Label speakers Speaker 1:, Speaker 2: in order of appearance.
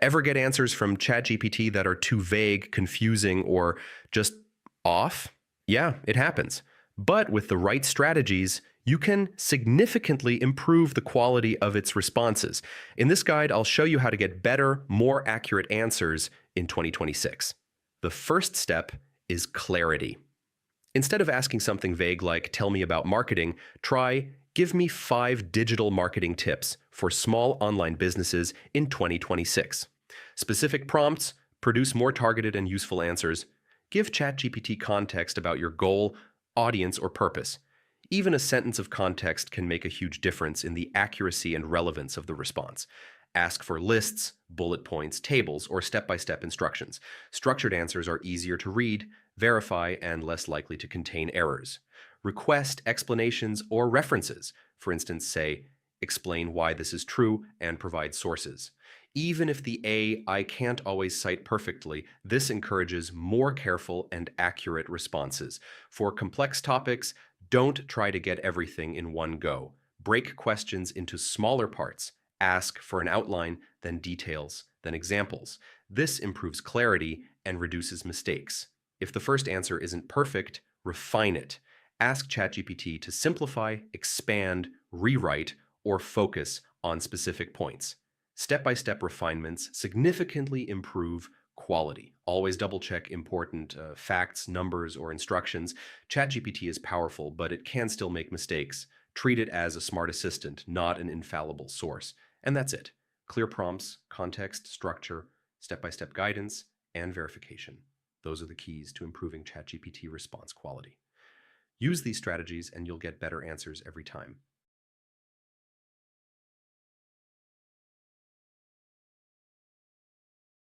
Speaker 1: Ever get answers from ChatGPT that are too vague, confusing, or just off? Yeah, it happens. But with the right strategies, you can significantly improve the quality of its responses. In this guide, I'll show you how to get better, more accurate answers in 2026. The first step is clarity. Instead of asking something vague like, tell me about marketing, try, give me 5 digital marketing tips for small online businesses in 2026. Specific prompts produce more targeted and useful answers. Give ChatGPT context about your goal, audience, or purpose. Even a sentence of context can make a huge difference in the accuracy and relevance of the response. Ask for lists, bullet points, tables, or step-by-step instructions. Structured answers are easier to read, verify, and less likely to contain errors. Request explanations or references. For instance, say, explain why this is true and provide sources. Even if the AI can't always cite perfectly, this encourages more careful and accurate responses. For complex topics, don't try to get everything in one go. Break questions into smaller parts. Ask for an outline, then details, then examples. This improves clarity and reduces mistakes. If the first answer isn't perfect, refine it. Ask ChatGPT to simplify, expand, rewrite, or focus on specific points. Step-by-step refinements significantly improve quality. Always double-check important facts, numbers, or instructions. ChatGPT is powerful, but it can still make mistakes. Treat it as a smart assistant, not an infallible source. And that's it. Clear prompts, context, structure, step-by-step guidance, and verification. Those are the keys to improving ChatGPT response quality. Use these strategies and you'll get better answers every time.